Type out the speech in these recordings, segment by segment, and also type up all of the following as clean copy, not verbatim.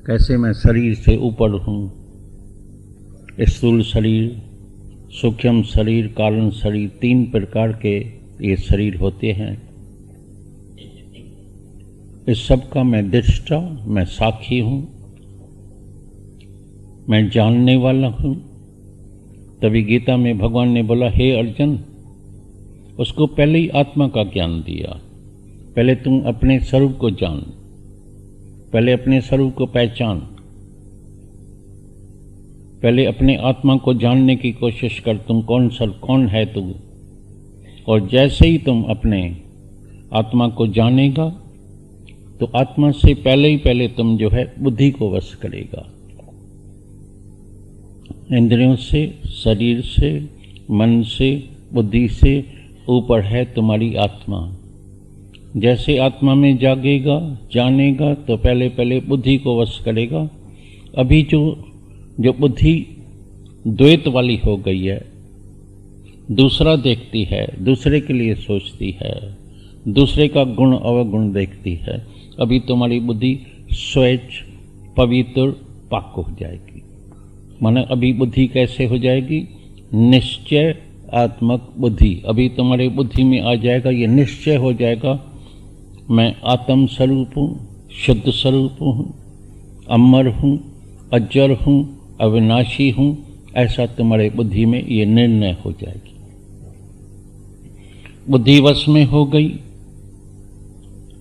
कैसे मैं शरीर से ऊपर हूँ। स्थूल शरीर, सूक्ष्म शरीर, कारण शरीर, 3 प्रकार के ये शरीर होते हैं। इस सब का मैं दृष्टा, मैं साक्षी हूँ, मैं जानने वाला हूँ। तभी गीता में भगवान ने बोला, हे अर्जुन, उसको पहले ही आत्मा का ज्ञान दिया। पहले तुम अपने स्वरूप को जान, पहले अपने स्वरूप को पहचान, पहले अपने आत्मा को जानने की कोशिश कर, तुम कौन है तू। और जैसे ही तुम अपने आत्मा को जानेगा तो आत्मा से पहले तुम जो है बुद्धि को वश करेगा। इंद्रियों से, शरीर से, मन से, बुद्धि से ऊपर है तुम्हारी आत्मा। जैसे आत्मा में जागेगा, जानेगा तो पहले बुद्धि को वश करेगा। अभी जो बुद्धि द्वैत वाली हो गई है, दूसरा देखती है, दूसरे के लिए सोचती है, दूसरे का गुण अवगुण देखती है, अभी तुम्हारी बुद्धि स्वच्छ, पवित्र, पाक हो जाएगी। माने अभी बुद्धि कैसे हो जाएगी? निश्चय आत्मक बुद्धि। अभी तुम्हारी बुद्धि में आ जाएगा, ये निश्चय हो जाएगा, मैं आत्म स्वरूप हूँ, शुद्ध स्वरूप हूँ, अमर हूँ, अजर हूँ, अविनाशी हूँ। ऐसा तुम्हारे बुद्धि में ये निर्णय हो जाएगी। बुद्धि वश में हो गई।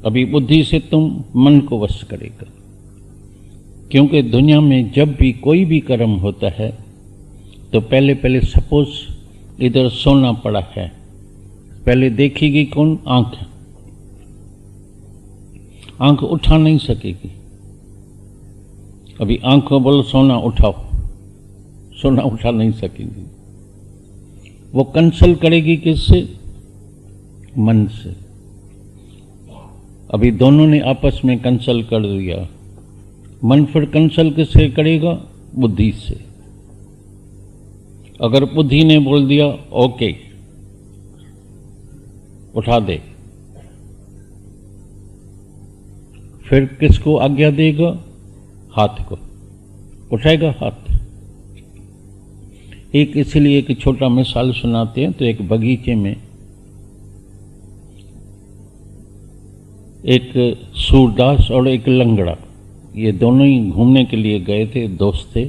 अभी बुद्धि से तुम मन को वश करेगा, क्योंकि दुनिया में जब भी कोई भी कर्म होता है तो पहले सपोज इधर सोना पड़ा है, पहले देखेगी कौन? आंख। आंख उठा नहीं सकेगी। अभी आंख को बोलो सोना उठाओ, सोना उठा नहीं सकेगी। वो कंसल्ट करेगी किससे? मन से। अभी दोनों ने आपस में कंसल्ट कर दिया। मन फिर कंसल्ट किससे करेगा? बुद्धि से। अगर बुद्धि ने बोल दिया ओके उठा दे, फिर किसको आज्ञा देगा? हाथ को। उठाएगा हाथ। एक इसलिए एक छोटा मिसाल सुनाते हैं। तो एक बगीचे में एक सूरदास और एक लंगड़ा, ये दोनों ही घूमने के लिए गए थे, दोस्त थे।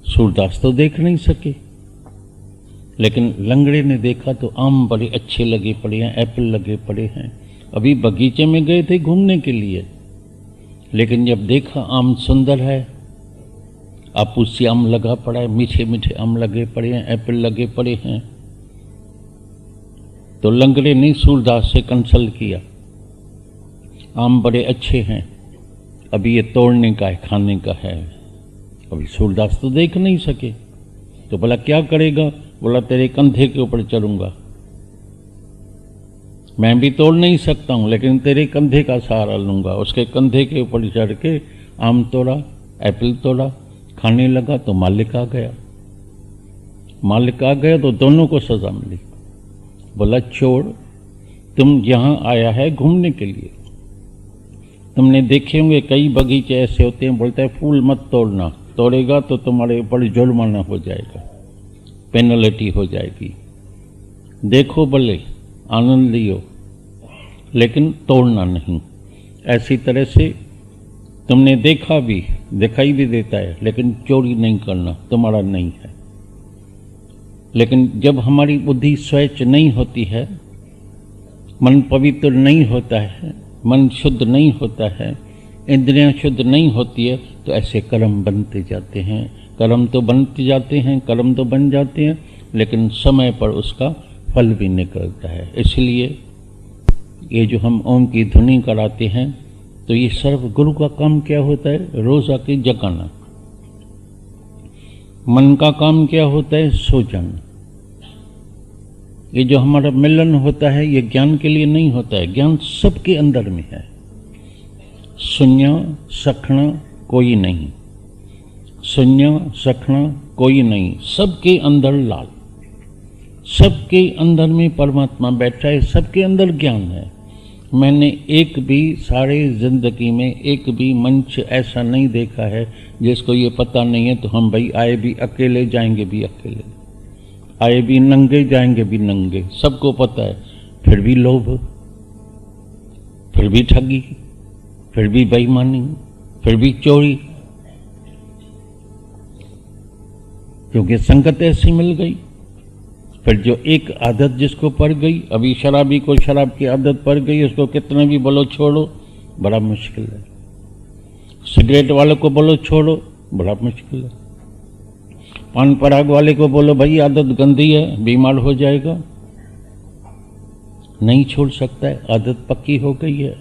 सूरदास तो देख नहीं सके, लेकिन लंगड़े ने देखा तो आम बड़े अच्छे लगे पड़े हैं, एप्पल लगे पड़े हैं। अभी बगीचे में गए थे घूमने के लिए, लेकिन जब देखा आम सुंदर है, आपूसी आम लगा पड़ा है, मीठे मीठे आम लगे पड़े हैं, एप्पल लगे पड़े हैं, तो लंगड़े ने सूरदास से कंसल्ट किया, आम बड़े अच्छे हैं, अभी ये तोड़ने का है, खाने का है। अभी सूरदास तो देख नहीं सके, तो बोला क्या करेगा? बोला तेरे कंधे के ऊपर चढ़ूंगा। मैं भी तोड़ नहीं सकता हूं, लेकिन तेरे कंधे का सहारा लूंगा। उसके कंधे के ऊपर चढ़ के आम तोड़ा, एप्पल तोड़ा, खाने लगा तो मालिक आ गया। मालिक आ गया तो दोनों को सजा मिली। बोला छोड़, तुम यहां आया है घूमने के लिए, तुमने देखे होंगे कई बगीचे ऐसे होते हैं, बोलते हैं फूल मत तोड़ना, तोड़ेगा तो तुम्हारे ऊपर जुर्माना हो जाएगा, पेनल्टी हो जाएगी। देखो भले, आनंद लियो, लेकिन तोड़ना नहीं। ऐसी तरह से तुमने देखा भी, दिखाई भी देता है, लेकिन चोरी नहीं करना, तुम्हारा नहीं है। लेकिन जब हमारी बुद्धि स्वच्छ नहीं होती है, मन पवित्र नहीं होता है, मन शुद्ध नहीं होता है, इंद्रियां शुद्ध नहीं होती है, तो ऐसे कर्म बनते जाते हैं। कर्म तो बनते जाते हैं, कर्म तो बन जाते हैं, लेकिन समय पर उसका फल भी निकलता है। इसलिए ये जो हम ओम की ध्वनि कराते हैं, तो ये सर्व गुरु का काम क्या होता है? रोज आके जगाना। मन का काम क्या होता है? सो जाना। ये जो हमारा मिलन होता है, ये ज्ञान के लिए नहीं होता है, ज्ञान सबके अंदर में है। सुनना सखना कोई नहीं, सुनना सखना कोई नहीं, सबके अंदर लाल, सबके अंदर में परमात्मा बैठा है, सबके अंदर ज्ञान है। मैंने एक भी सारे जिंदगी में एक भी मंच ऐसा नहीं देखा है जिसको ये पता नहीं है तो हम भाई आए भी अकेले जाएंगे भी अकेले, आए भी नंगे जाएंगे भी नंगे, सबको पता है। फिर भी लोभ, फिर भी ठगी, फिर भी बेईमानी, फिर भी चोरी, क्योंकि संगत ऐसी मिल गई। फिर जो एक आदत जिसको पड़ गई, अभी शराबी को शराब की आदत पड़ गई, उसको कितना भी बोलो छोड़ो बड़ा मुश्किल है। सिगरेट वाले को बोलो छोड़ो बड़ा मुश्किल है। पान पराग वाले को बोलो भाई आदत गंदी है, बीमार हो जाएगा, नहीं छोड़ सकता है। आदत पक्की हो गई है,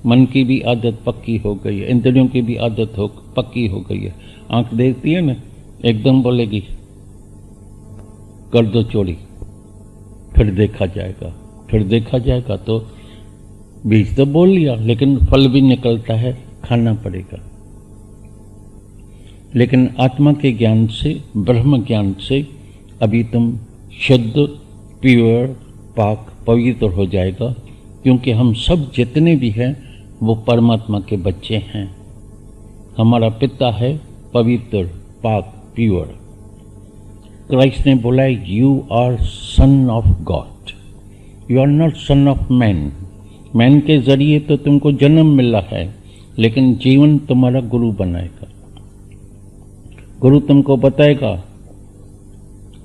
मन की भी आदत पक्की हो गई है, इंद्रियों की भी आदत पक्की हो गई है। आंख देखती है ना, एकदम बोलेगी कर दो चोरी, फिर देखा जाएगा, फिर देखा जाएगा। तो बीज तो बोल लिया, लेकिन फल भी निकलता है, खाना पड़ेगा। लेकिन आत्मा के ज्ञान से, ब्रह्म ज्ञान से अभी तुम शुद्ध, प्योर, पाक, पवित्र हो जाएगा, क्योंकि हम सब जितने भी हैं वो परमात्मा के बच्चे हैं। हमारा पिता है पवित्र, पाक, प्योर। क्राइस्ट ने बोला you are son of God, you are not son of man. Man के जरिए तो तुमको जन्म मिला है, लेकिन जीवन तुम्हारा गुरु बनाएगा। गुरु तुमको बताएगा।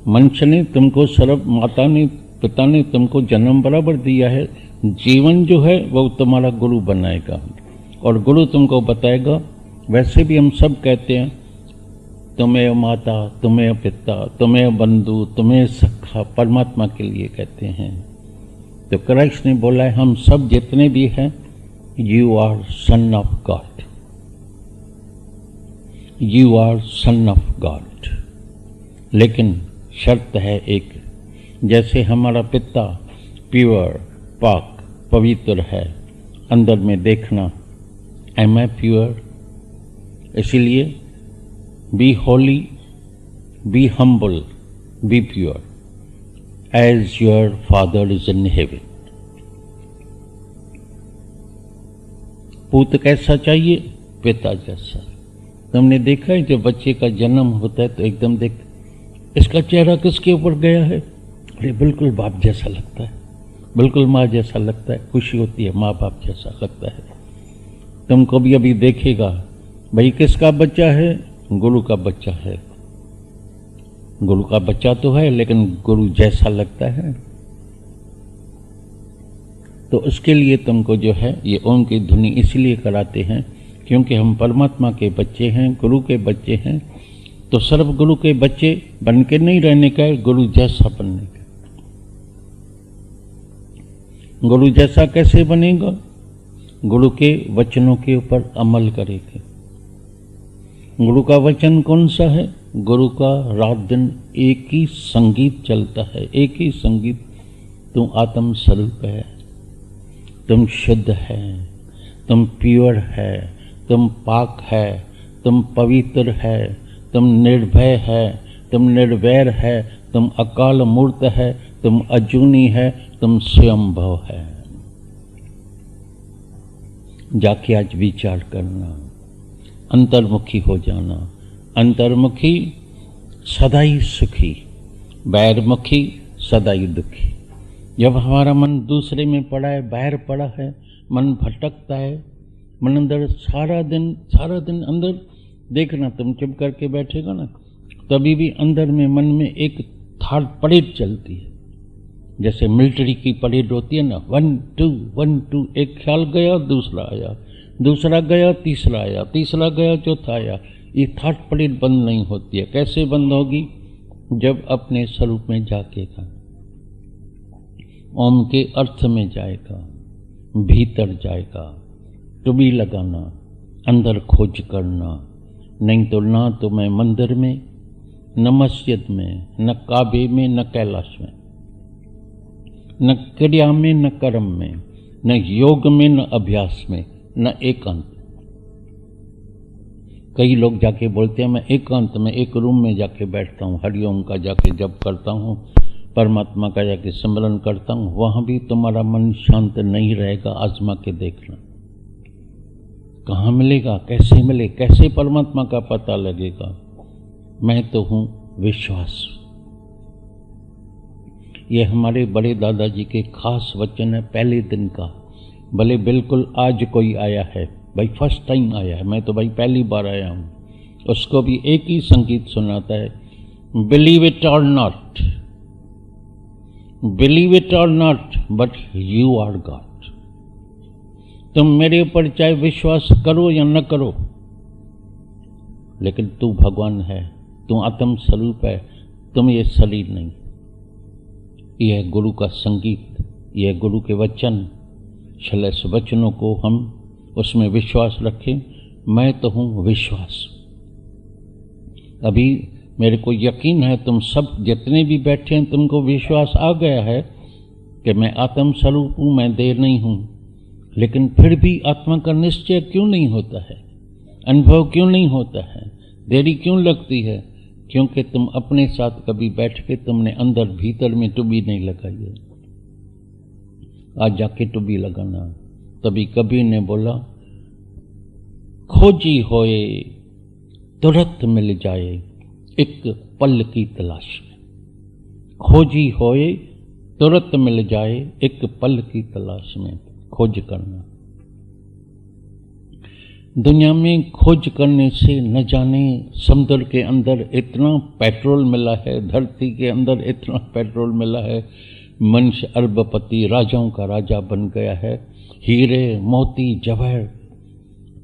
मनुष्य ने तुमको सर्व, माता ने, पिता ने तुमको जन्म बराबर दिया है, जीवन जो है वो तुम्हारा गुरु बनाएगा और गुरु तुमको बताएगा। वैसे भी हम सब कहते हैं तुम्हें माता, तुम्हें पिता, तुम्हें बंधु, तुम्हें सखा, परमात्मा के लिए कहते हैं। तो क्राइस्ट ने बोला है हम सब जितने भी हैं you are son of God, you are son of God. लेकिन शर्त है एक, जैसे हमारा पिता प्योर, पाक, पवित्र है, अंदर में देखना एम आई प्योर। इसीलिए be holy, be humble, be pure as your father is in heaven. पूत कैसा चाहिए? पिता जैसा। तुमने देखा है जब बच्चे का जन्म होता है तो एकदम देख इसका चेहरा किसके ऊपर गया है, अरे बिल्कुल बाप जैसा लगता है, बिल्कुल माँ जैसा लगता है, खुशी होती है, माँ बाप जैसा लगता है। तुमको भी अभी देखेगा भाई किसका बच्चा है, गुरु का बच्चा है। गुरु का बच्चा तो है लेकिन गुरु जैसा लगता है। तो उसके लिए तुमको जो है ये ओम की ध्वनि इसलिए कराते हैं क्योंकि हम परमात्मा के बच्चे हैं, गुरु के बच्चे हैं। तो सर्व गुरु के बच्चे बन के नहीं रहने का है, गुरु जैसा बनने का। गुरु जैसा कैसे बनेगा? गुरु के वचनों के ऊपर अमल करेगा। गुरु का वचन कौन सा है? गुरु का रात दिन एक ही संगीत चलता है, एक ही संगीत। तुम आत्म स्वरूप है, तुम शुद्ध है, तुम प्योर है, तुम पाक है, तुम पवित्र है, तुम निर्भय है, तुम निर्वैर है, तुम अकाल मूर्त है, तुम अजूनी है, तुम स्वयंभव है। जाके आज विचार करना, अंतर्मुखी हो जाना। अंतर्मुखी सदा ही सुखी, बैरमुखी सदा ही दुखी। जब हमारा मन दूसरे में पड़ा है, बाहर पड़ा है, मन भटकता है, मन अंदर सारा दिन अंदर देखना, तुम चुप करके बैठेगा ना तभी भी अंदर में मन में एक थाट परेड चलती है, जैसे मिलिट्री की परेड होती है ना, 1 2 1 2, एक ख्याल गया दूसरा आया, दूसरा गया तीसरा आया, तीसरा गया चौथा आया। ये थाट परेड बंद नहीं होती है। कैसे बंद होगी? जब अपने स्वरूप में जाकेगा, ओम के अर्थ में जाएगा, भीतर जाएगा, टुबी लगाना, अंदर खोज करना। नहीं तो ना तो मैं मंदिर में, न मस्जिद में, न काबे में, न कैलाश में, न क्रिया में, न कर्म में, न योग में, न अभ्यास में, न एकांत। कई लोग जाके बोलते हैं मैं एकांत में एक रूम में जाके बैठता हूँ, हरिओम का जाके जप करता हूँ, परमात्मा का जाके स्मरण करता हूँ, वहां भी तुम्हारा मन शांत नहीं रहेगा। आजमा के देखना, कहाँ मिलेगा, कैसे मिले, कैसे परमात्मा का पता लगेगा। मैं तो हूं विश्वास। ये हमारे बड़े दादाजी के खास वचन है पहले दिन का। भले बिल्कुल आज कोई आया है, भाई फर्स्ट टाइम आया है, मैं तो भाई पहली बार आया हूं, उसको भी एक ही संगीत सुनाता है, बिलीव इट और नॉट, बिलीव इट और not, but you are God. तुम मेरे ऊपर चाहे विश्वास करो या न करो, लेकिन तू भगवान है, तू आत्म स्वरूप है, तुम ये शरीर नहीं। यह गुरु का संगीत, यह गुरु के वचन, श्लेष वचनों को हम उसमें विश्वास रखें। मैं तो हूं विश्वास। अभी मेरे को यकीन है तुम सब जितने भी बैठे हैं, तुमको विश्वास आ गया है कि मैं आत्म स्वरूप हूं, मैं देर नहीं हूं। लेकिन फिर भी आत्मा का निश्चय क्यों नहीं होता है, अनुभव क्यों नहीं होता है, देरी क्यों लगती है? क्योंकि तुम अपने साथ कभी बैठ के तुमने अंदर भीतर में टुबी नहीं लगाई है। आज जाके टुबी लगाना। तभी कबीर ने बोला, खोजी होए तुरंत मिल जाए एक पल की तलाश में। खोजी होए तुरंत मिल जाए एक पल की तलाश में। खोज करना, दुनिया में खोज करने से न जाने समुद्र के अंदर इतना पेट्रोल मिला है, धरती के अंदर इतना पेट्रोल मिला है, मनुष्य अरबपति राजाओं का राजा बन गया है। हीरे मोती जवाहर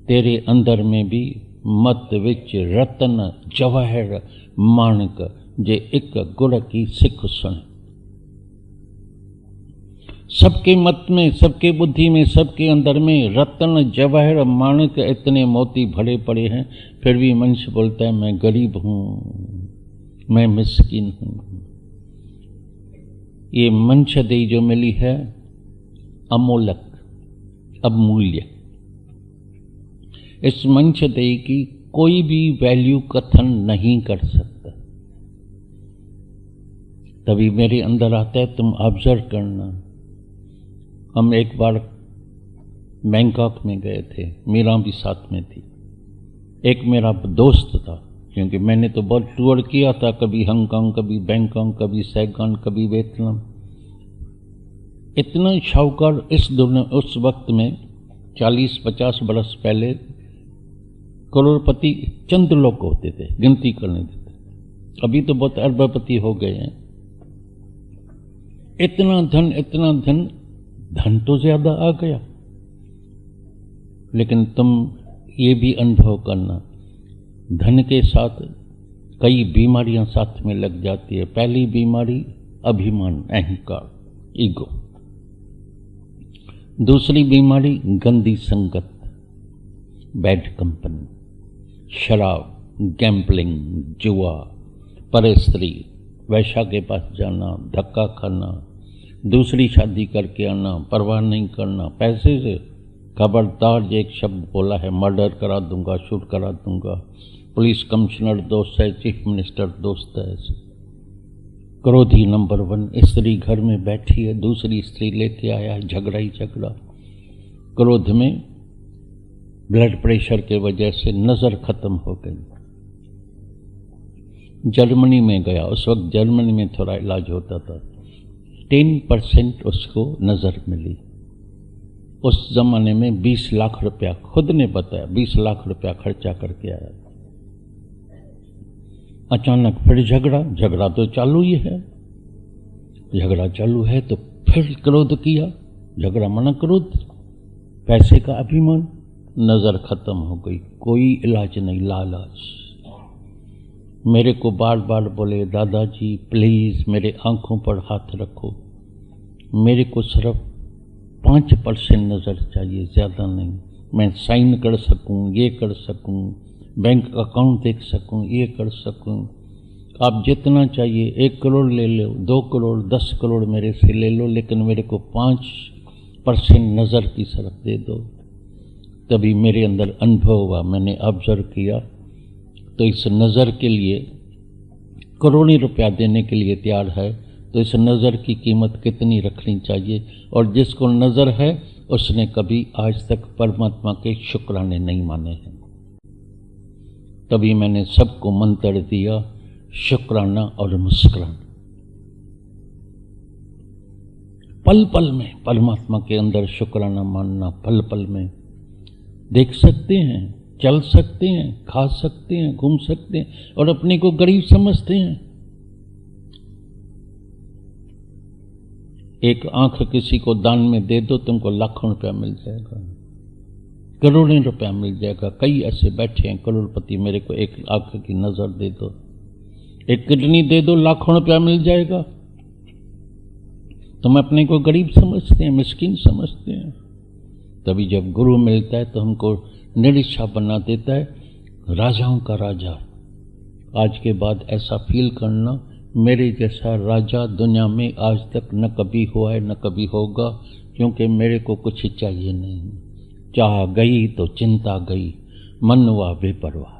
तेरे अंदर में भी मत विच रतन जवाहर माणक जे एक गुर की सिख सुन। सबके मत में, सबके बुद्धि में, सबके अंदर में रतन जवाहर माणक इतने मोती भरे पड़े हैं, फिर भी मनुष्य बोलता है मैं गरीब हूं, मैं मिस्किन हूं। ये मनुष्य देही जो मिली है अमोलक, अमूल्य। इस मनुष्य देही की कोई भी वैल्यू कथन नहीं कर सकता। तभी मेरे अंदर आता है, तुम ऑब्जर्व करना। हम एक बार बैंकॉक में गए थे, मीरा भी साथ में थी। एक मेरा दोस्त था, क्योंकि मैंने तो बहुत टूर किया था, कभी हांगकांग, कभी बैंकॉक, कभी सैगान, कभी वियतनाम। इतना शाहूकार इस दुनिया, उस वक्त में 40-50 बरस पहले करोड़पति चंद लोग होते थे, गिनती करने देते। अभी तो बहुत अरबपति हो गए हैं। इतना धन, इतना धन, धन तो ज्यादा आ गया। लेकिन तुम ये भी अनुभव करना, धन के साथ कई बीमारियां साथ में लग जाती है। पहली बीमारी अभिमान, अहंकार, ईगो। दूसरी बीमारी गंदी संगत, बैड कंपनी, शराब, गैम्बलिंग, जुआ, परस्त्री, वैश्या के पास जाना, धक्का खाना, दूसरी शादी करके आना, परवाह नहीं करना पैसे से। खबरदार, जो एक शब्द बोला है, मर्डर करा दूंगा, शूट करा दूंगा। पुलिस कमिश्नर दोस्त है, चीफ मिनिस्टर दोस्त है। क्रोधी नंबर 1। स्त्री घर में बैठी है, दूसरी स्त्री लेके आया है, झगड़ा ही झगड़ा। क्रोध में ब्लड प्रेशर के वजह से नजर खत्म हो गई। जर्मनी में गया, उस वक्त जर्मनी में थोड़ा इलाज होता था। 10% उसको नजर मिली। उस जमाने में 20 लाख रुपया, खुद ने बताया, 20 लाख रुपया खर्चा करके आया। अचानक फिर झगड़ा, झगड़ा तो चालू ही है। झगड़ा चालू है तो फिर क्रोध किया, झगड़ा मना क्रोध, पैसे का अभिमान, नजर खत्म हो गई। कोई इलाज नहीं, लालाच। मेरे को बार बार बोले, दादाजी प्लीज मेरे आंखों पर हाथ रखो, मेरे को सिर्फ 5% नजर चाहिए, ज्यादा नहीं। मैं साइन कर सकूं, ये कर सकूं, बैंक अकाउंट देख सकूं, ये कर सकूं। आप जितना चाहिए, 1 करोड़ ले लो, 2 करोड़, 10 करोड़ मेरे से ले लो, लेकिन मेरे को 5% नजर की सिर्फ दे दो। तभी मेरे अंदर अनुभव हुआ, मैंने ऑब्जर्व किया, तो इस नजर के लिए करोड़ों रुपया देने के लिए तैयार है, तो इस नज़र की कीमत कितनी रखनी चाहिए। और जिसको नज़र है उसने कभी आज तक परमात्मा के शुक्राने नहीं माने हैं। तभी मैंने सबको मंत्र दिया, शुक्राना और मुस्कुराना। पल पल में परमात्मा के अंदर शुक्राना मानना, पल पल में देख सकते हैं, चल सकते हैं, खा सकते हैं, घूम सकते हैं और अपने को गरीब समझते हैं। एक आंख किसी को दान में दे दो, तुमको लाखों रुपया मिल जाएगा, करोड़ों रुपया मिल जाएगा। कई ऐसे बैठे हैं करोड़पति, मेरे को एक आंख की नजर दे दो, एक किडनी दे दो, लाखों रुपया मिल जाएगा। तुम अपने को गरीब समझते हैं, मिस्कीन समझते हैं। तभी जब गुरु मिलता है तो हमको निरीक्षा बना देता है, राजाओं का राजा। आज के बाद ऐसा फील करना, मेरे जैसा राजा दुनिया में आज तक न कभी हुआ है न कभी होगा, क्योंकि मेरे को कुछ चाहिए नहीं। चाह गई तो चिंता गई, मन हुआ बेपरवाह।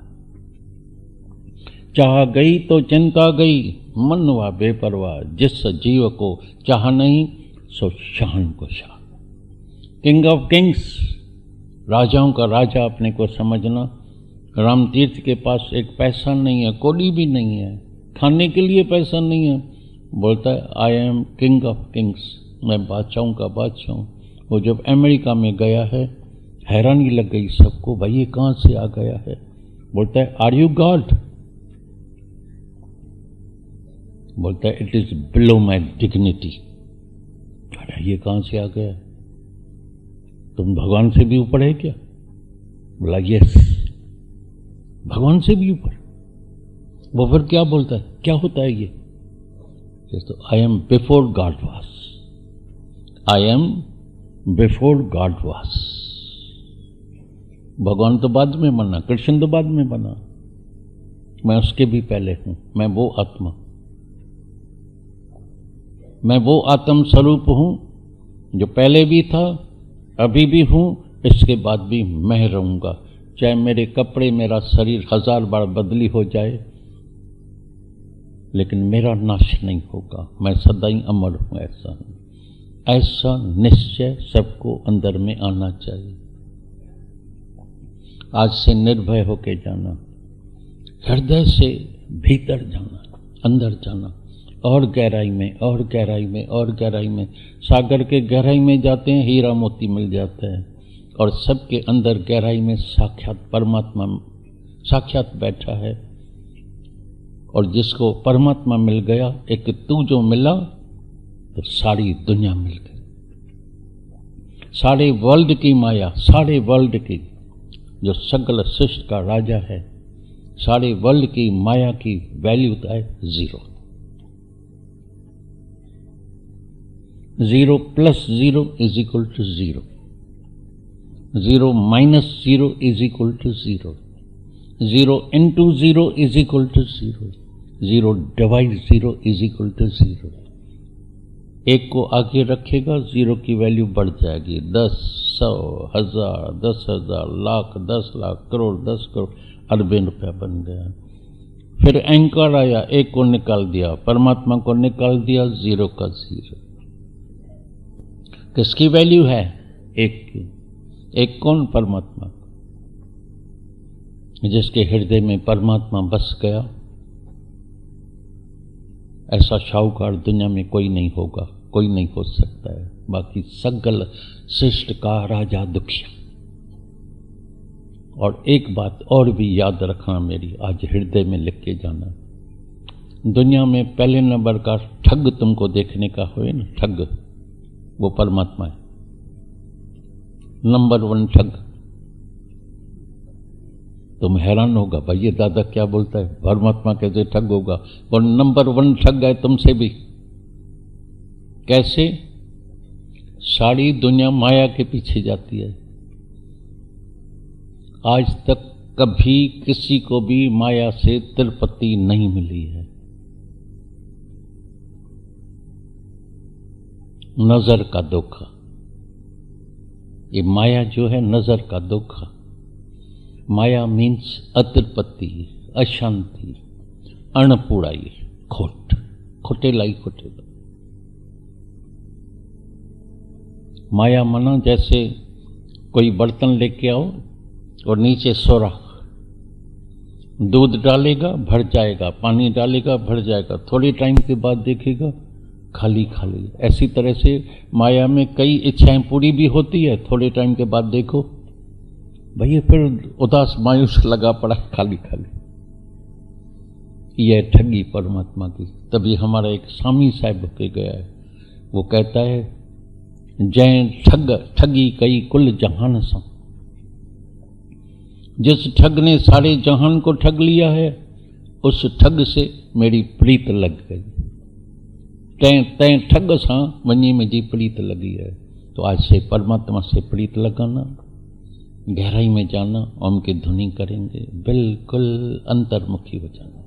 चाह गई तो चिंता गई, मन हुआ बेपरवाह। जिस जीव को चाह नहीं सो शान को शाह। किंग ऑफ किंग्स, राजाओं का राजा अपने को समझना। रामतीर्थ के पास एक पैसा नहीं है, कौड़ी भी नहीं है, खाने के लिए पैसा नहीं है। बोलता है I am king of Kings, मैं बादशाहों का बादशाह हूँ। वो जब अमेरिका में गया है, हैरानी लग गई सबको, भाई ये कहाँ से आ गया है। बोलता है आर यू गॉड? बोलता है it is below my dignity. ये कहाँ से आ गया? तुम भगवान से भी ऊपर है क्या? बोला यस, भगवान से भी ऊपर। वो फिर क्या बोलता है, क्या होता है ये? तो आई एम बिफोर गॉड वास, आई एम बिफोर गॉड वास। भगवान तो बाद में बना, कृष्ण तो बाद में बना, मैं उसके भी पहले हूं। मैं वो आत्मा, मैं वो आत्म स्वरूप हूं जो पहले भी था, अभी भी हूं, इसके बाद भी मैं रहूंगा। चाहे मेरे कपड़े, मेरा शरीर 1000 बार बदली हो जाए, लेकिन मेरा नाश नहीं होगा। मैं सदा ही अमर हूं। ऐसा हूं। ऐसा निश्चय सबको अंदर में आना चाहिए। आज से निर्भय होके जाना, हृदय से भीतर जाना, अंदर जाना, और गहराई में और गहराई में और गहराई में। सागर के गहराई में जाते हैं, हीरा मोती मिल जाता है। और सबके अंदर गहराई में साक्षात परमात्मा साक्षात बैठा है। और जिसको परमात्मा मिल गया, एक तू जो मिला तो सारी दुनिया मिल गई। सारे वर्ल्ड की माया, सारे वर्ल्ड की, जो सकल सृष्टि का राजा है, सारे वर्ल्ड की माया की वैल्यू है 0। 0 + 0 = 0, 0 - 0 = 0, 0 × 0 = 0, 0 / 0 = 0। एक को आगे रखेगा, 0 की वैल्यू बढ़ जाएगी। 10, 100, 1000, 10,000, लाख, 10 लाख, करोड़, 10 करोड़, अरबों रुपया बन गया। फिर एंकर आया, एक को निकाल दिया, परमात्मा को निकाल दिया, 0 का 0। किसकी वैल्यू है? एक की। एक कौन? परमात्मा। जिसके हृदय में परमात्मा बस गया, ऐसा शाहूकार दुनिया में कोई नहीं होगा, कोई नहीं हो सकता है। बाकी सकल सृष्टि का राजा दुखिया। और एक बात और भी याद रखना मेरी, आज हृदय में लिख के जाना। दुनिया में पहले नंबर का ठग तुमको देखने का हो ना, ठग, वो परमात्मा है। नंबर 1 ठग। तुम हैरान होगा, भाई ये दादा क्या बोलता है, परमात्मा कैसे ठग होगा? और नंबर 1 ठग है तुमसे भी। कैसे? सारी दुनिया माया के पीछे जाती है। आज तक कभी किसी को भी माया से तिरुपति नहीं मिली है। नजर का धोखा, ये माया जो है नजर का धोखा। माया मीन्स अतिरपति, अशांति, अणपुड़ाई, खोट, खोटेलाई खोटेला। माया माना जैसे कोई बर्तन लेके आओ और नीचे सोरा, दूध डालेगा भर जाएगा, पानी डालेगा भर जाएगा, थोड़ी टाइम के बाद देखेगा खाली खाली। ऐसी तरह से माया में कई इच्छाएं पूरी भी होती है, थोड़े टाइम के बाद देखो भैया फिर उदास मायूस लगा पड़ा खाली खाली। यह ठगी परमात्मा की। तभी हमारा एक स्वामी साहब होके गया है, वो कहता है जय ठग ठगी कई कुल जहान सा। जिस ठग ने सारे जहान को ठग लिया है, उस ठग से मेरी प्रीत लग गई। तैं ठग सा वनी मुझी प्रीत लगी है। तो आज से परमात्मा से प्रीत लगाना, गहराई में जाना, ओम की धुनी करेंगे, बिल्कुल अंतर्मुखी हो जाना।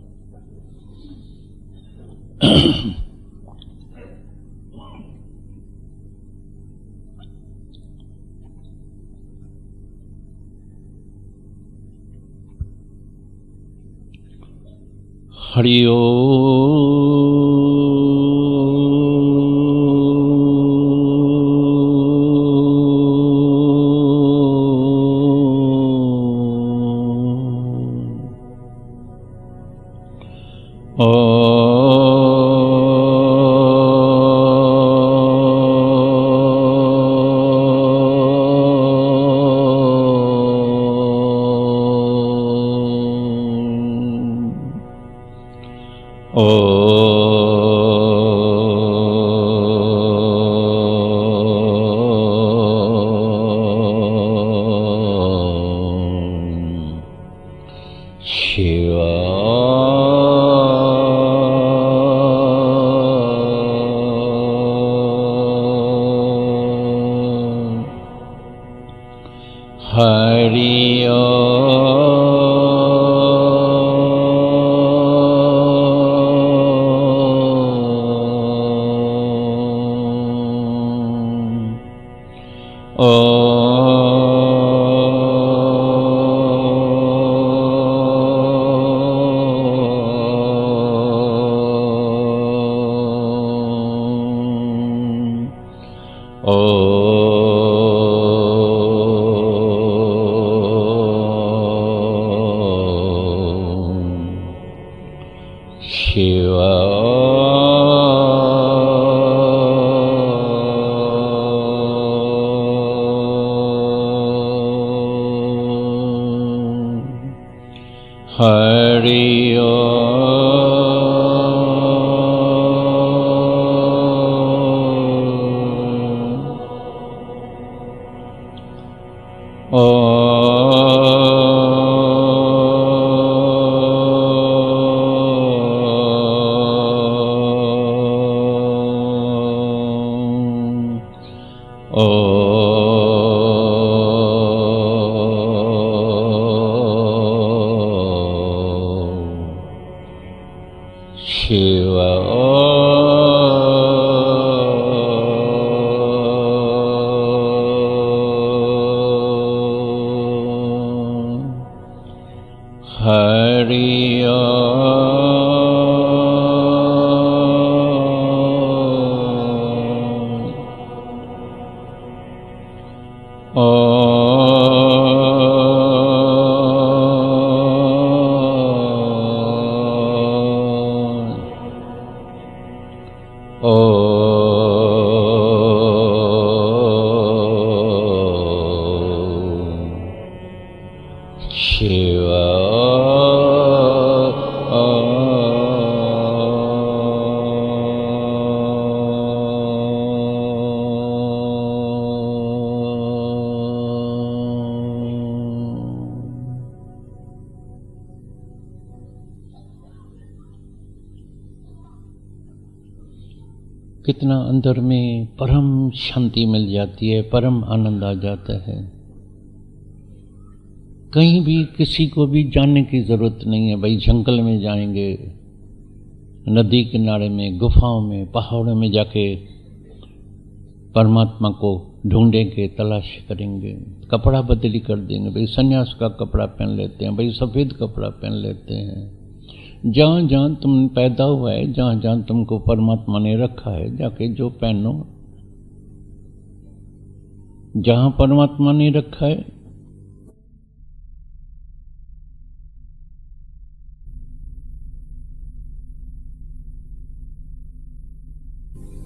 हरि कितना अंदर में परम शांति मिल जाती है, परम आनंद आ जाता है। कहीं भी किसी को भी जानने की जरूरत नहीं है। भाई जंगल में जाएंगे, नदी किनारे में, गुफाओं में, पहाड़ों में जाके परमात्मा को ढूंढेंगे, तलाश करेंगे, कपड़ा बदली कर देंगे। भाई सन्यास का कपड़ा पहन लेते हैं, भाई सफ़ेद कपड़ा पहन लेते हैं। जहाँ जहाँ तुम पैदा हुआ है, जहाँ जहाँ तुमको परमात्मा ने रखा है, जाके जो पहनो जहां परमात्मा ने रखा है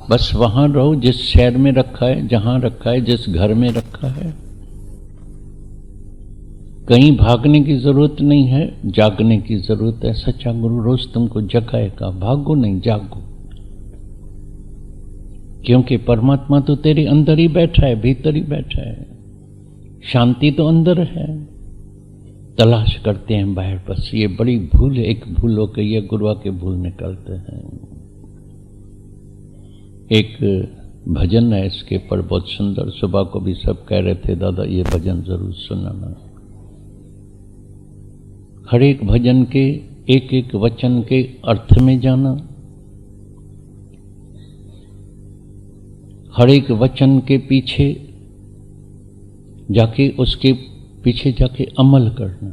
बस वहां रहो, जिस शहर में रखा है, जहां रखा है, जिस घर में रखा है। कहीं भागने की जरूरत नहीं है, जागने की जरूरत है। सच्चा गुरु रोज तुमको जगाएगा, भागो नहीं, जागो। क्योंकि परमात्मा तो तेरे अंदर ही बैठा है, भीतर ही बैठा है। शांति तो अंदर है, तलाश करते हैं बाहर। बस ये बड़ी भूल है, एक भूल हो गई है, गुरुआ के भूल निकलते हैं। एक भजन है इसके पर बहुत सुंदर, सुबह को भी सब कह रहे थे दादा ये भजन जरूर सुनाना। हर एक भजन के एक एक वचन के अर्थ में जाना, हर एक वचन के पीछे जाके, उसके पीछे जाके अमल करना।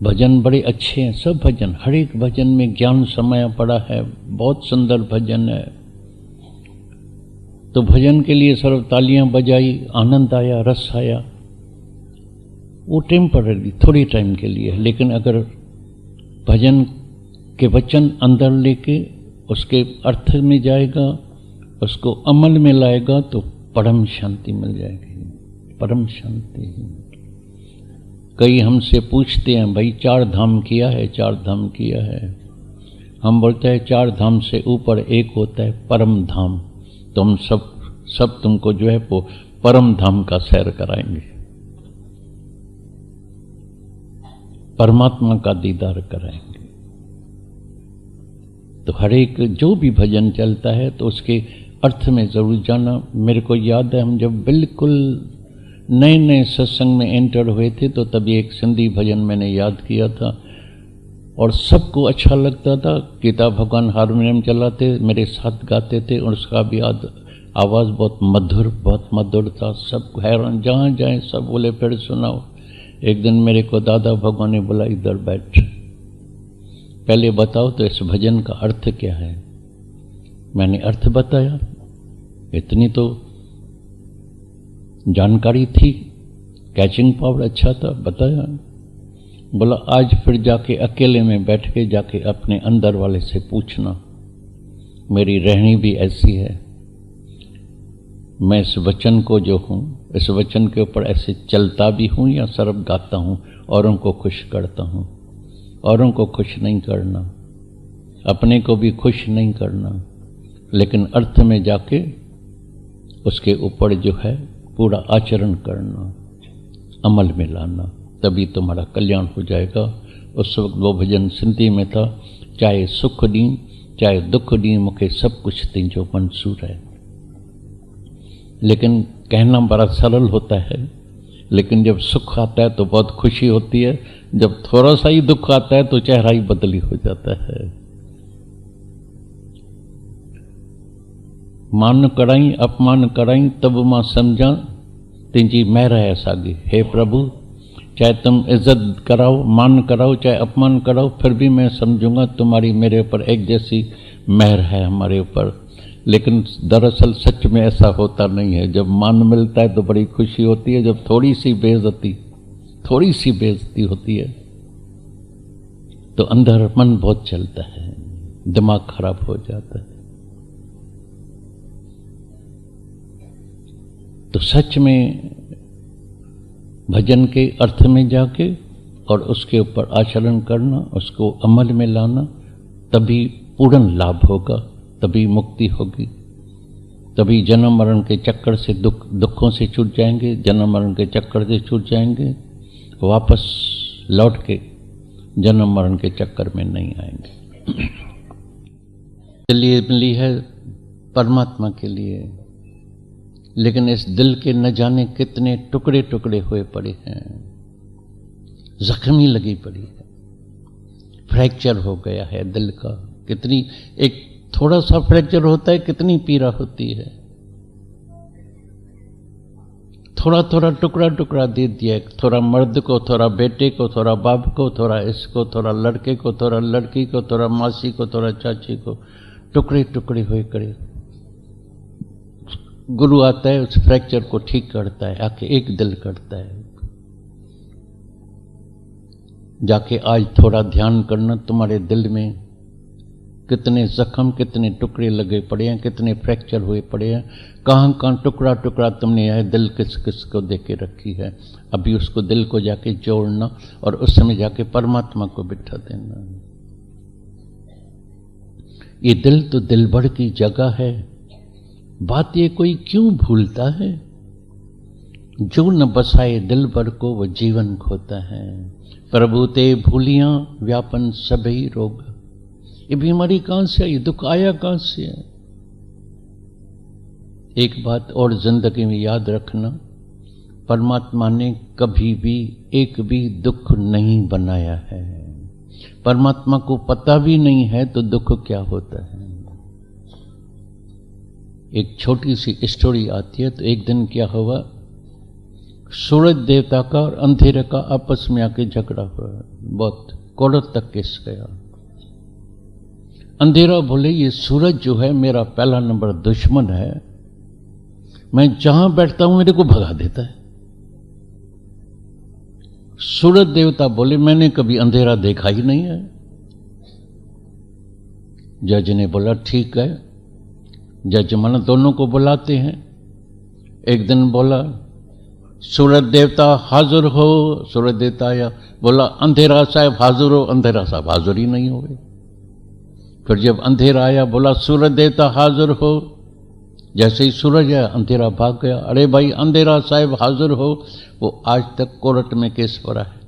भजन बड़े अच्छे हैं, सब भजन, हर एक भजन में ज्ञान समाया पड़ा है। बहुत सुंदर भजन है। तो भजन के लिए सर्व तालियां बजाई, आनंद आया, रस आया। वो टेम्पररी, थोड़ी टाइम के लिए। लेकिन अगर भजन के वचन अंदर लेके उसके अर्थ में जाएगा, उसको अमल में लाएगा, तो परम शांति मिल जाएगी, परम शांति। कई हमसे पूछते हैं भाई 4 धाम किया है, 4 धाम किया है। हम बोलते हैं 4 धाम से ऊपर एक होता है परम धाम। तो हम सब तुमको जो है वो परम धाम का सैर कराएंगे, परमात्मा का दीदार कराएंगे। तो हर एक जो भी भजन चलता है तो उसके अर्थ में जरूर जाना। मेरे को याद है हम जब बिल्कुल नए नए सत्संग में एंटर हुए थे तो तभी एक सिंधी भजन मैंने याद किया था और सबको अच्छा लगता था। गीता भगवान हारमोनियम चलाते, मेरे साथ गाते थे और उसका भी आवाज़ बहुत मधुर था। सब हैरान, जहाँ जाए सब बोले फिर सुनाओ। एक दिन मेरे को दादा भगवान ने बोला इधर बैठ, पहले बताओ तो इस भजन का अर्थ क्या है। मैंने अर्थ बताया, इतनी तो जानकारी थी, कैचिंग पावर अच्छा था, बताया। बोला आज फिर जाके अकेले में बैठ के जाके अपने अंदर वाले से पूछना, मेरी रहनी भी ऐसी है। मैं इस वचन को जो हूँ, इस वचन के ऊपर ऐसे चलता भी हूँ या सिर्फ गाता हूँ, औरों को खुश करता हूँ। औरों को खुश नहीं करना, अपने को भी खुश नहीं करना, लेकिन अर्थ में जाके उसके ऊपर जो है पूरा आचरण करना, अमल में लाना, तभी तुम्हारा कल्याण हो जाएगा। उस वक्त वो भजन सिंधी में था, चाहे सुख दी चाहे दुख दी, मुखे सब कुछ दी जो मंसूर है। लेकिन कहना बड़ा सरल होता है, लेकिन जब सुख आता है तो बहुत खुशी होती है, जब थोड़ा सा ही दुख आता है तो चेहरा ही बदली हो जाता है। मान कराई अपमान कराई तब मां समझा तुझी महर है सागी। हे प्रभु, चाहे तुम इज्जत कराओ, मान कराओ, चाहे अपमान कराओ, फिर भी मैं समझूंगा तुम्हारी मेरे ऊपर एक जैसी महर है हमारे ऊपर। लेकिन दरअसल सच में ऐसा होता नहीं है। जब मान मिलता है तो बड़ी खुशी होती है, जब थोड़ी सी बेइज्जती होती है तो अंदर मन बहुत चलता है, दिमाग खराब हो जाता है। तो सच में भजन के अर्थ में जाके और उसके ऊपर आचरण करना, उसको अमल में लाना, तभी पूर्ण लाभ होगा, तभी मुक्ति होगी, तभी जन्म मरण के चक्कर से दुखों से छूट जाएंगे, जन्म मरण के चक्कर से छूट जाएंगे, वापस लौट के जन्म मरण के चक्कर में नहीं आएंगे। लिए मिली है परमात्मा के लिए, लेकिन इस दिल के न जाने कितने टुकड़े टुकड़े हुए पड़े हैं, जख्मी लगी पड़ी है, फ्रैक्चर हो गया है दिल का। कितनी एक थोड़ा सा फ्रैक्चर होता है, कितनी पीड़ा होती है। थोड़ा थोड़ा टुकड़ा टुकड़ा दे दिया, थोड़ा मर्द को, थोड़ा बेटे को, थोड़ा बाप को, थोड़ा इसको, थोड़ा लड़के को, थोड़ा लड़की को, थोड़ा मासी को, थोड़ा चाची को, टुकड़े टुकड़े हुए करे गुरु आता है, उस फ्रैक्चर को ठीक करता है, आके एक दिल करता है। जाके आज थोड़ा ध्यान करना, तुम्हारे दिल में कितने जख्म, कितने टुकड़े लगे पड़े हैं, कितने फ्रैक्चर हुए पड़े हैं, कहाँ कहाँ टुकड़ा टुकड़ा तुमने यह दिल किस किस को दे के रखी है। अभी उसको दिल को जाके जोड़ना और उस समय जाके परमात्मा को बिठा देना। ये दिल तो दिल भर की जगह है, बात ये कोई क्यों भूलता है। जो न बसाए दिल भर को वो जीवन खोता है। प्रभु ते भूलियां व्यापन सभी रोग। ये बीमारी कहां से आई, दुख आया कहां से है। एक बात और जिंदगी में याद रखना, परमात्मा ने कभी भी एक भी दुख नहीं बनाया है। परमात्मा को पता भी नहीं है तो दुख क्या होता है। एक छोटी सी स्टोरी आती है। तो एक दिन क्या हुआ, सूरज देवता का और अंधेरे का आपस में आके झगड़ा हुआ, बहुत कोर्ट तक केस गया। अंधेरा बोले ये सूरज जो है मेरा पहला नंबर दुश्मन है, मैं जहां बैठता हूं मेरे को भगा देता है। सूरज देवता बोले मैंने कभी अंधेरा देखा ही नहीं है। जज ने बोला ठीक है। जज मन दोनों को बुलाते हैं। एक दिन बोला सूरज देवता हाजिर हो। सूरज देवता आया, बोला अंधेरा साहब हाजिर हो। अंधेरा साहब हाजिर ही नहीं हुए। फिर जब अंधेरा आया, बोला सूरज देवता हाजिर हो। जैसे ही सूरज आया अंधेरा भाग गया। अरे भाई अंधेरा साहब हाजिर हो। वो आज तक कोर्ट में केस पड़ा है।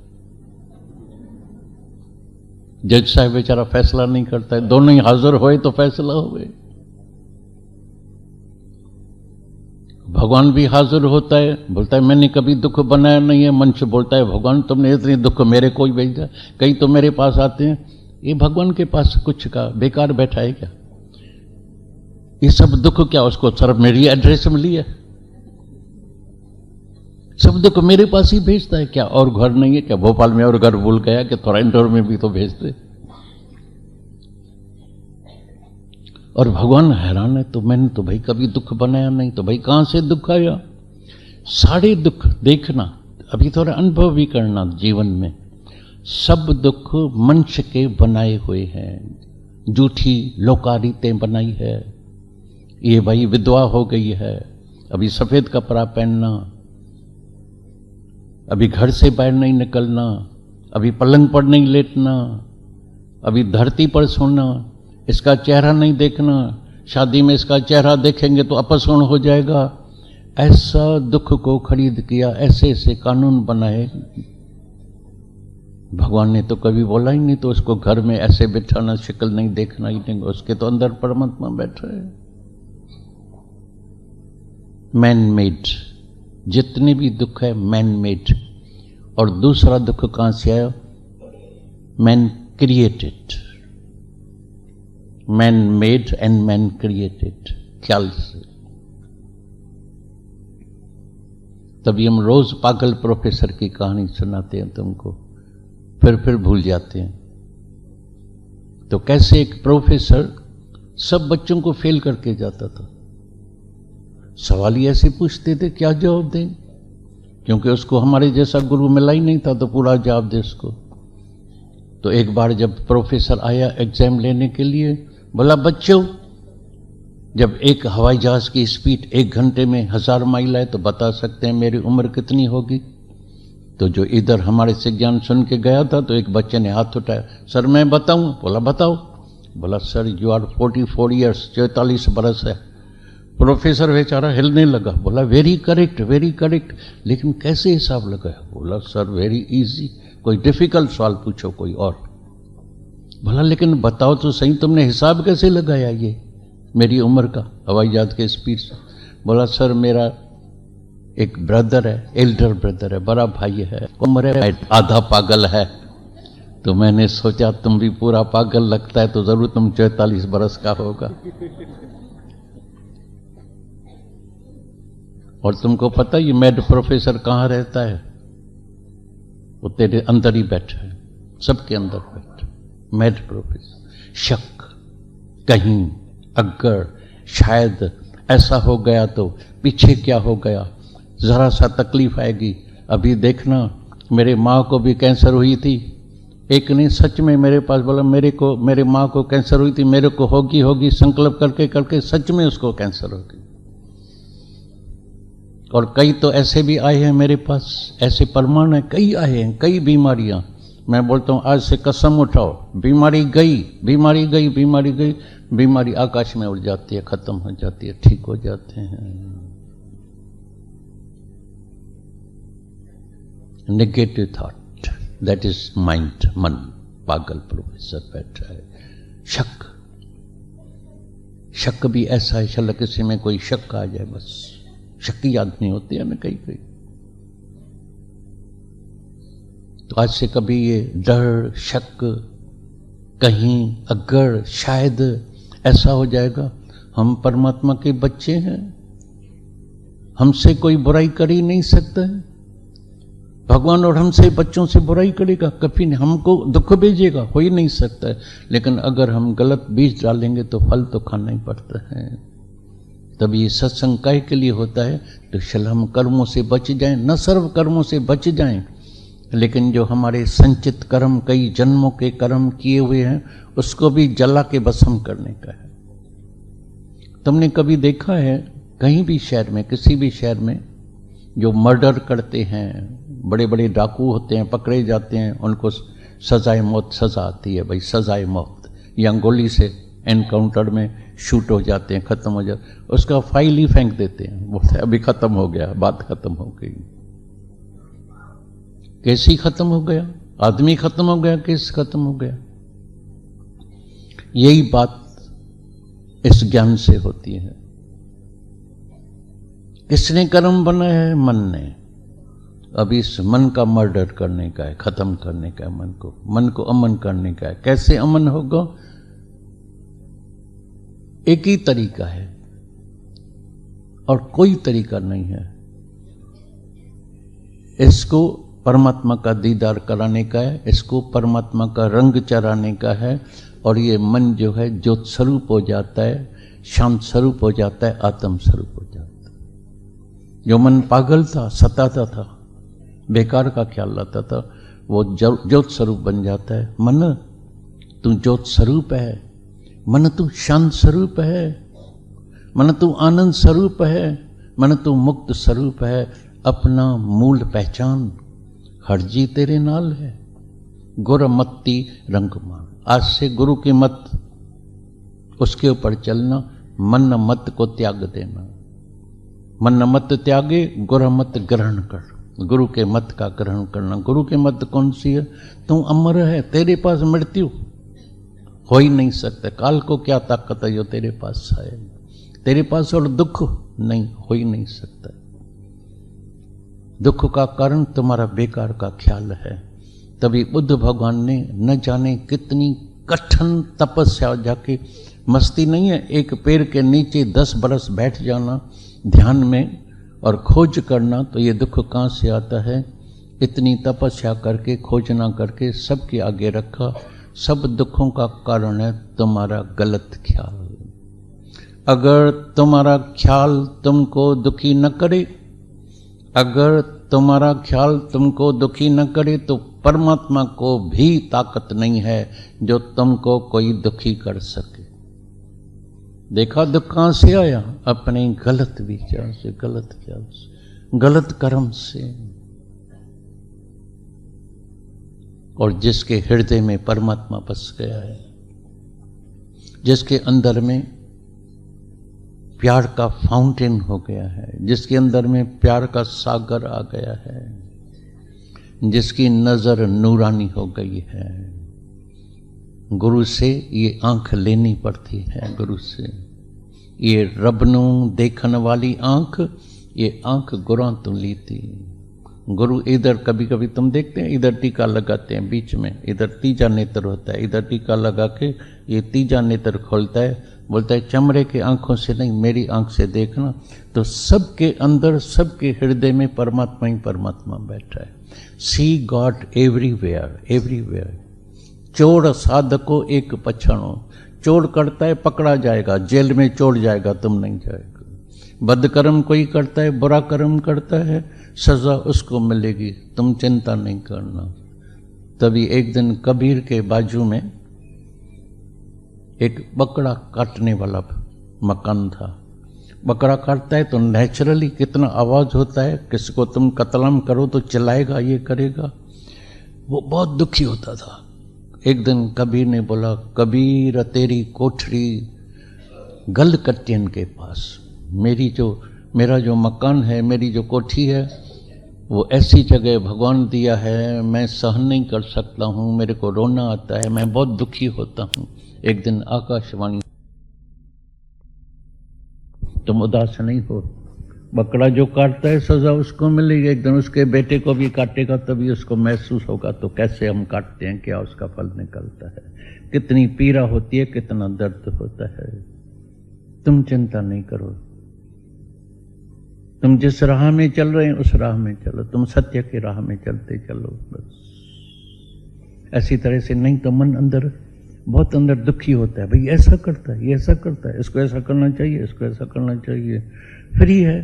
जज साहब बेचारा फैसला नहीं करता है। दोनों ही हाजिर होए तो फैसला हो गए। भगवान भी हाजिर होता है, बोलता है मैंने कभी दुख बनाया नहीं है। मनुष्य बोलता है भगवान तुमने इतने दुख मेरे को ही भेजा। कई तो मेरे पास आते हैं, ये भगवान के पास कुछ का बेकार बैठा है क्या, ये सब दुख क्या उसको सर मेरी एड्रेस मिली है, सब दुख मेरे पास ही भेजता है क्या। और घर नहीं है क्या, भोपाल में और घर भूल गया कि थोड़ा इंदौर में भी तो भेजते। और भगवान हैरान है, तो मैंने तो भाई कभी दुख बनाया नहीं, तो भाई कहां से दुख आया। सारे दुख देखना, अभी थोड़ा अनुभव भी करना जीवन में। सब दुख मनुष्य के बनाए हुए हैं। झूठी लोकारितें बनाई है। ये भाई विधवा हो गई है, अभी सफेद कपड़ा पहनना, अभी घर से बाहर नहीं निकलना, अभी पलंग पर नहीं लेटना, अभी धरती पर सोना, इसका चेहरा नहीं देखना, शादी में इसका चेहरा देखेंगे तो अपशगुन हो जाएगा। ऐसा दुख को खरीद किया, ऐसे ऐसे कानून बनाए। भगवान ने तो कभी बोला ही नहीं, तो उसको घर में ऐसे बिठाना, शक्ल नहीं देखना ही नहीं, उसके तो अंदर परमात्मा बैठा है। मैन मेड, जितने भी दुख है मैन मेड। और दूसरा दुख कहां से आया, man created. Man made and man created, ख्याल से। तभी हम रोज पागल प्रोफेसर की कहानी सुनाते हैं तुमको, फिर भूल जाते हैं। तो कैसे एक प्रोफेसर सब बच्चों को फेल करके जाता था। सवाल ही ऐसे पूछते थे, क्या जवाब दें, क्योंकि उसको हमारे जैसा गुरु मिला ही नहीं था, तो पूरा जवाब दे उसको। तो एक बार जब प्रोफेसर आया एग्जाम लेने के लिए, बोला बच्चों जब एक हवाई जहाज की स्पीड 1 घंटे में 1000 माइल है तो बता सकते हैं मेरी उम्र कितनी होगी। तो जो इधर हमारे से ज्ञान सुन के गया था, तो एक बच्चे ने हाथ उठाया, सर मैं बताऊं। बोला बताओ। बोला सर यू आर 44 ईयर्स, 44 बरस है। प्रोफेसर बेचारा हिलने लगा। बोला वेरी करेक्ट वेरी करेक्ट, लेकिन कैसे हिसाब लगाया। बोला सर वेरी इजी, कोई डिफिकल्ट सवाल पूछो कोई और। बोला लेकिन बताओ तो सही, तुमने हिसाब कैसे लगाया ये मेरी उम्र का हवाई जहाज के स्पीड से। बोला सर मेरा एक ब्रदर है, एल्डर ब्रदर है, बड़ा भाई है, उम्र है आधा पागल है। तो मैंने सोचा तुम भी पूरा पागल लगता है, तो जरूर तुम 44 बरस का होगा। और तुमको पता ये मैड प्रोफेसर कहां रहता है, वो तेरे अंदर ही बैठा है, सबके अंदर बैठा। मैड प्रोफेसर, शक, कहीं, अगर, शायद, ऐसा हो गया तो पीछे क्या हो गया, ज़रा सा तकलीफ आएगी। अभी देखना, मेरे माँ को भी कैंसर हुई थी, एक नहीं सच में मेरे पास बोला मेरे माँ को कैंसर हुई थी, मेरे को होगी संकल्प करके करके सच में उसको कैंसर हो गई। और कई तो ऐसे भी आए हैं मेरे पास, ऐसे प्रमाण है, कई आए हैं, कई बीमारियां। मैं बोलता हूं आज से कसम उठाओ, बीमारी गई, बीमारी गई, बीमारी गई, बीमारी आकाश में उड़ जाती है, खत्म हो जाती है, ठीक हो जाते हैं। Negative thought, that is mind, मन। पागल प्रोफेसर बैठा है। शक, शक भी ऐसा है, चलो किसी में कोई शक आ जाए, बस शक्की आदमी होती है ना कई कई। तो आज से कभी ये डर, शक, कहीं अगर शायद ऐसा हो जाएगा, हम परमात्मा के बच्चे हैं, हमसे कोई बुराई कर ही नहीं सकता है भगवान, और हमसे बच्चों से बुराई करेगा कभी नहीं, हमको दुख भेजेगा, हो ही नहीं सकता है। लेकिन अगर हम गलत बीज डालेंगे तो फल तो खाना ही पड़ता है। तब ये सत्संग काहे के लिए होता है, तो चल हम कर्मों से बच जाएं, न सर्व कर्मों से बच जाएं, लेकिन जो हमारे संचित कर्म, कई जन्मों के कर्म किए हुए हैं, उसको भी जला के भस्म करने का है। तुमने कभी देखा है कहीं भी शहर में, किसी भी शहर में जो मर्डर करते हैं, बड़े बड़े डाकू होते हैं, पकड़े जाते हैं, उनको सजाए मौत सजा आती है, भाई सजाए मौत, या गोली से एनकाउंटर में शूट हो जाते हैं, खत्म हो जाते, उसका फाइल ही फेंक देते हैं, बोलते अभी खत्म हो गया, बात खत्म हो गई। केस ही खत्म हो गया, आदमी खत्म हो गया, केस खत्म हो गया। यही बात इस ज्ञान से होती है। किसने कर्म बनाया है? मन ने। अब इस मन का मर्डर करने का है, खत्म करने का है मन को अमन करने का है। कैसे अमन होगा? एक ही तरीका है और कोई तरीका नहीं है। इसको परमात्मा का दीदार कराने का है, इसको परमात्मा का रंग चढ़ाने का है, और ये मन जो है ज्योत स्वरूप हो जाता है, शांत स्वरूप हो जाता है, आत्म स्वरूप हो जाता है। जो मन पागल था, सताता था, बेकार का ख्याल लाता था, वो ज्योत स्वरूप बन जाता है। मन तू ज्योत स्वरूप है, मन तू शांत स्वरूप है, मन तू आनंद स्वरूप है, मन तू मुक्त स्वरूप है। अपना मूल पहचान, हरजी तेरे नाल है, गुर मत्ती रंग मान। आज से गुरु की मत, उसके ऊपर चलना, मन मत को त्याग देना। मन मत त्यागे, गुरु मत ग्रहण कर, गुरु के मत का ग्रहण करना। गुरु के मत कौन सी है? तू अमर है, तेरे पास मृत्यु हो ही नहीं सकता। काल को क्या ताकत है जो तेरे पास है? तेरे पास और दुख नहीं, हो ही नहीं सकता। दुख का कारण तुम्हारा बेकार का ख्याल है। तभी बुद्ध भगवान ने न जाने कितनी कठिन तपस्या, जाके मस्ती नहीं है, एक पेड़ के नीचे 10 बरस बैठ जाना ध्यान में और खोज करना, तो ये दुख कहाँ से आता है? इतनी तपस्या करके, खोजना करके सबके आगे रखा। सब दुखों का कारण है तुम्हारा गलत ख्याल। अगर तुम्हारा ख्याल तुमको दुखी न करे, अगर तुम्हारा ख्याल तुमको दुखी न करे, तो परमात्मा को भी ताकत नहीं है जो तुमको कोई दुखी कर सके। देखा दुख कहां से आया? अपने गलत विचार से, गलत ख्याल से, गलत कर्म से। और जिसके हृदय में परमात्मा बस गया है, जिसके अंदर में प्यार का फाउंटेन हो गया है, जिसके अंदर में प्यार का सागर आ गया है, जिसकी नजर नूरानी हो गई है, गुरु से ये आंख लेनी पड़ती है। गुरु से ये रब नू देखने वाली आंख, ये आंख गुरां तो ली थी। गुरु इधर कभी कभी तुम देखते हैं, इधर टीका लगाते हैं बीच में, इधर तीजा नेत्र होता है, इधर टीका लगा के ये तीजा नेत्र खोलता है, बोलता है चमड़े के आंखों से नहीं, मेरी आंख से देखना। तो सबके अंदर, सबके हृदय में परमात्मा ही परमात्मा बैठा है। सी गॉड एवरीवेयर, एवरीवेयर। चोर साधको एक पछाणो, चोर करता है पकड़ा जाएगा, जेल में चोर जाएगा, तुम नहीं जाएगा। बद कर्म कोई करता है, बुरा कर्म करता है, सजा उसको मिलेगी, तुम चिंता नहीं करना। तभी एक दिन कबीर के बाजू में एक बकरा काटने वाला मकान था। बकरा काटता है तो नेचुरली कितना आवाज होता है, किसी को तुम कतलाम करो तो चिल्लाएगा, ये करेगा। वो बहुत दुखी होता था। एक दिन कबीर ने बोला, कबीर तेरी कोठरी गल कट्टियन के पास, मेरा जो मकान है, मेरी जो कोठी है, वो ऐसी जगह भगवान दिया है, मैं सहन नहीं कर सकता हूँ, मेरे को रोना आता है, मैं बहुत दुखी होता हूँ। एक दिन आकाशवाणी, तुम उदास नहीं हो, बकरा जो काटता है सजा उसको मिलेगी, एक दिन उसके बेटे को भी काटेगा तभी उसको महसूस होगा। तो कैसे हम काटते हैं, क्या उसका फल निकलता है, कितनी पीड़ा होती है, कितना दर्द होता है। तुम चिंता नहीं करो, तुम जिस राह में चल रहे हैं उस राह में चलो, तुम सत्य की राह में चलते चलो बस। ऐसी तरह से नहीं तो मन अंदर बहुत अंदर दुखी होता है, भाई ऐसा करता है, ये ऐसा करता है, इसको ऐसा करना चाहिए, इसको ऐसा करना चाहिए। फ्री है,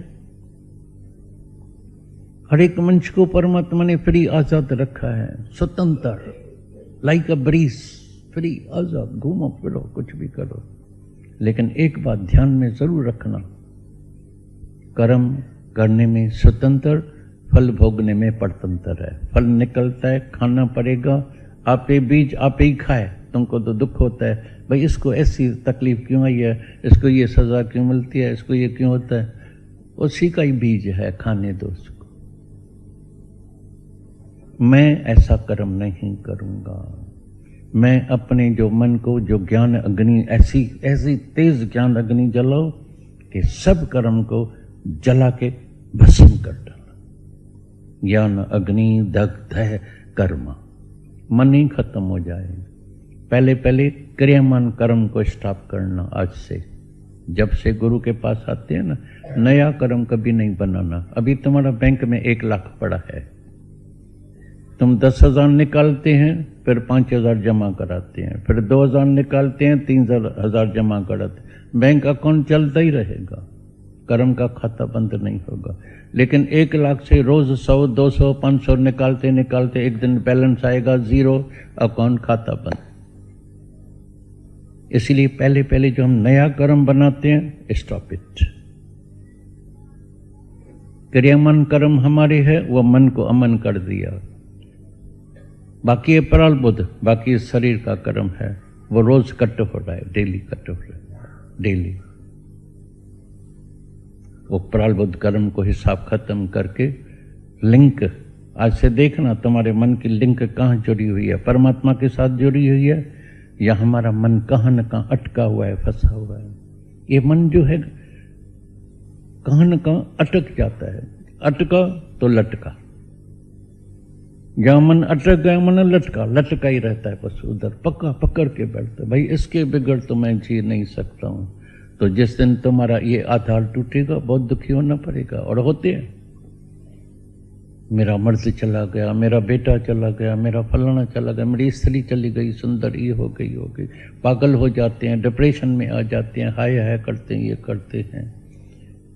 हर एक मनुष्य को परमात्मा ने फ्री आजाद रखा है, स्वतंत्र, लाइक अ ब्रीज, फ्री आजाद, घूमो फिरो कुछ भी करो। लेकिन एक बात ध्यान में जरूर रखना, कर्म करने में स्वतंत्र, फल भोगने में परतंत्र है। फल निकलता है, खाना पड़ेगा, आपे बीज आपे ही खाए। तुमको तो दुख होता है, भाई इसको ऐसी तकलीफ क्यों आई है, इसको ये सजा क्यों मिलती है, इसको ये क्यों होता है, उसी का ही बीज है, खाने दो उसको। मैं ऐसा कर्म नहीं करूंगा, मैं अपने जो मन को, जो ज्ञान अग्नि, ऐसी ऐसी तेज ज्ञान अग्नि जलाओ कि सब कर्म को जला के भस्म कर डाला। ज्ञान अग्नि दग्ध है कर्म, मन ही खत्म हो जाए। पहले पहले क्रियामान कर्म को स्टॉप करना। आज से जब से गुरु के पास आते हैं ना, नया कर्म कभी नहीं बनाना। अभी तुम्हारा बैंक में 1 लाख पड़ा है, तुम 10,000 निकालते हैं, फिर 5,000 जमा कराते हैं, फिर 2,000 निकालते हैं, 3,000 जमा कराते हैं। बैंक अकाउंट चलता ही रहेगा, कर्म का खाता बंद नहीं होगा। लेकिन 1 लाख से रोज 100, 200, 500 निकालते निकालते एक दिन बैलेंस आएगा 0, अकाउंट खाता बंद। इसलिए पहले पहले जो हम नया कर्म बनाते हैं, स्टॉप इट। क्रियामान कर्म हमारे है, वो मन को अमन कर दिया। बाकी ये प्रारब्ध, बाकी शरीर का कर्म है, वो रोज कट हो रहा है, डेली कट हो रहा है, डेली। वो प्रारब्ध कर्म को हिसाब खत्म करके लिंक, आज से देखना तुम्हारे मन की लिंक कहाँ जुड़ी हुई है, परमात्मा के साथ जुड़ी हुई है, या हमारा मन कहाँ न कहाँ अटका हुआ है, फंसा हुआ है। ये मन जो है कहाँ न कहाँ अटक जाता है, अटका तो लटका, जहां मन अटक गया मन लटका, लटका ही रहता है बस उधर, पक्का पकड़ के बैठता है, भाई इसके बिगड़ तो मैं जी नहीं सकता हूं। तो जिस दिन तुम्हारा ये आधार टूटेगा, बहुत दुखी होना पड़ेगा। और होते हैं, मेरा मर्द चला गया, मेरा बेटा चला गया, मेरा फलाना चला गया, मेरी स्त्री चली गई, सुंदर ये हो गई, पागल हो जाते हैं, डिप्रेशन में आ जाते हैं, हाय हाय करते हैं, ये करते हैं।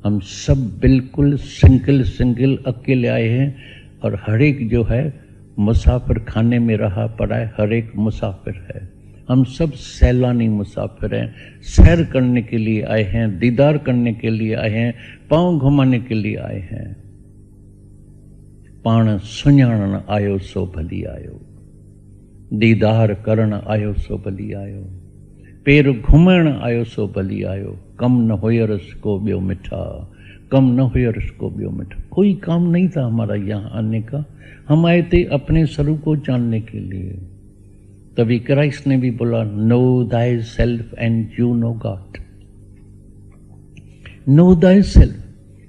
हम सब बिल्कुल सिंगल अकेले आए हैं, और हर एक जो है मुसाफिर खाने में रहा पड़ा है, हर एक मुसाफिर है। हम सब सैलानी मुसाफिर हैं, सैर करने के लिए आए हैं, दीदार करने के लिए आए हैं, पांव घुमाने के लिए आए हैं। पाण सुञाणन आयो सो भली आयो, दीदार करण आयो सो भली आयो, पेर घुमण आयो सो भली आयो, कम न होयरस को ब्यो मिठा, कम न होयरस को ब्यो मिठा। कोई काम नहीं था हमारा यहाँ आने का, हम आए थे अपने स्वरूप को जानने के लिए। तभी क्राइस्ट ने भी बोला, no thy self and you know God. No thy self.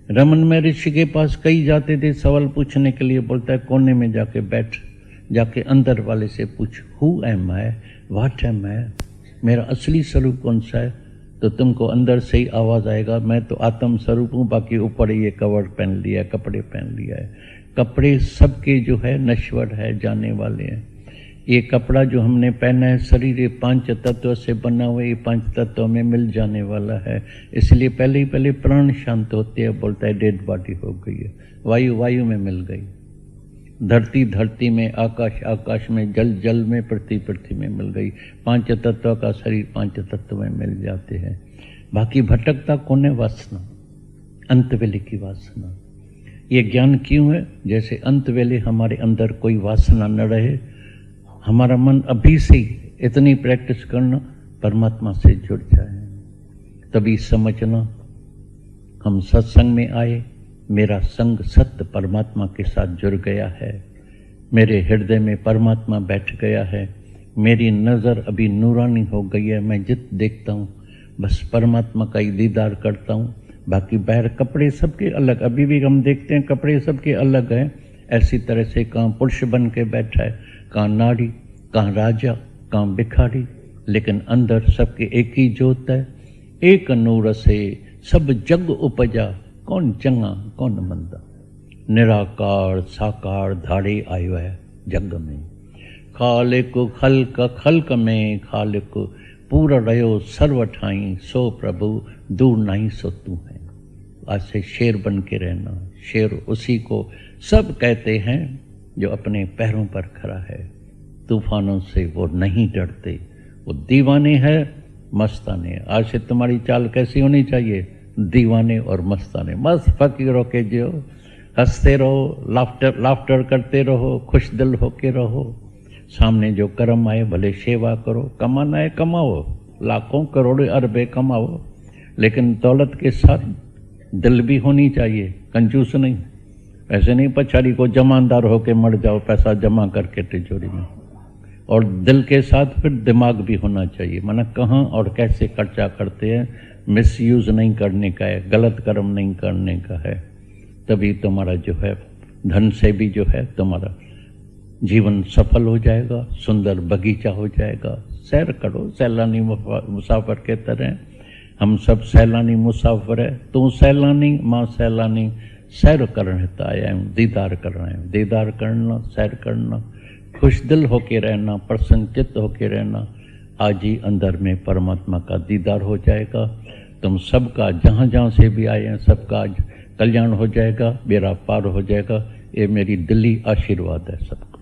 Raman में ऋषि के पास कई जाते थे सवाल पूछने के लिए, बोलता है कोने में जाके बैठ, जाके अंदर वाले से पूछ, who am I, what am I, मेरा असली स्वरूप कौन सा है। तो तुमको अंदर से ही आवाज आएगा, मैं तो आत्म स्वरूप हूँ, बाकी ऊपर ये कवर पहन लिया है, कपड़े पहन लिया है। कपड़े सबके जो है नश्वर है, जाने वाले हैं। ये कपड़ा जो हमने पहना है, शरीर ये 5 तत्वों से बना हुआ, ये 5 तत्वों में मिल जाने वाला है। इसलिए पहले प्राण शांत होते हैं, बोलता है डेड बॉडी हो गई है। वायु वायु में मिल गई, धरती धरती में, आकाश आकाश में, जल जल में, पृथ्वी पृथ्वी में मिल गई। 5 तत्वों का शरीर 5 तत्व में मिल जाते हैं। बाकी भटकता कौन है? वासना, अंत वेले की वासना। ये ज्ञान क्यों है? जैसे अंत वेले हमारे अंदर कोई वासना न रहे, हमारा मन अभी से ही इतनी प्रैक्टिस करना, परमात्मा से जुड़ जाए। तभी समझना, हम सत्संग में आए, मेरा संग सत्य परमात्मा के साथ जुड़ गया है, मेरे हृदय में परमात्मा बैठ गया है, मेरी नज़र अभी नूरानी हो गई है। मैं जित देखता हूँ बस परमात्मा का ही दीदार करता हूँ। बाकी बाहर कपड़े सबके अलग, अभी भी हम देखते हैं कपड़े सबके अलग हैं। ऐसी तरह से कहाँ पुरुष बन के बैठा है, कहाँ नारी, कहाँ राजा, कहाँ भिखारी, लेकिन अंदर सबके एक ही जोत है। एक नूर से सब जग उपजा, कौन चंगा कौन मंदा। निराकार साकार धारे आयो है जग में, खालिक खल्क खल्क में खालिक, पूरा रहो सर्व ठाई, सो प्रभु दूर नहीं सो तू है। आज से शेर बन के रहना। शेर उसी को सब कहते हैं जो अपने पैरों पर खड़ा है, तूफानों से वो नहीं डरते, वो दीवाने हैं मस्ताने। आज से तुम्हारी चाल कैसी होनी चाहिए? दीवाने और मस्ताने, मस्त फकीरों के जो हंसते रहो, लाफ्टर करते रहो, खुश दिल होके रहो। सामने जो कर्म आए भले सेवा करो, कमाना है कमाओ, लाखों करोड़ों अरबे कमाओ, लेकिन दौलत के साथ दिल भी होनी चाहिए, कंजूस नहीं। ऐसे नहीं पछाड़ी को जमानदार होके मर जाओ पैसा जमा करके तिजोरी में। और दिल के साथ फिर दिमाग भी होना चाहिए, माना कहाँ और कैसे खर्चा करते हैं, मिसयूज नहीं करने का है, गलत कर्म नहीं करने का है। तभी तुम्हारा जो है धन से भी जो है तुम्हारा जीवन सफल हो जाएगा, सुंदर बगीचा हो जाएगा। सैर करो सैलानी मुसाफिर के तरह, हम सब सैलानी मुसाफिर है। तू सैलानी माँ सैलानी, सैर करने आया हूँ, दीदार कर रहे हैं। दीदार करना, सैर करना, खुश दिल होके रहना, प्रसन्नचित होके रहना। आज ही अंदर में परमात्मा का दीदार हो जाएगा। तुम सबका जहाँ जहाँ से भी आए हैं सबका आज कल्याण हो जाएगा, बेड़ा पार हो जाएगा। ये मेरी दिली आशीर्वाद है सबको।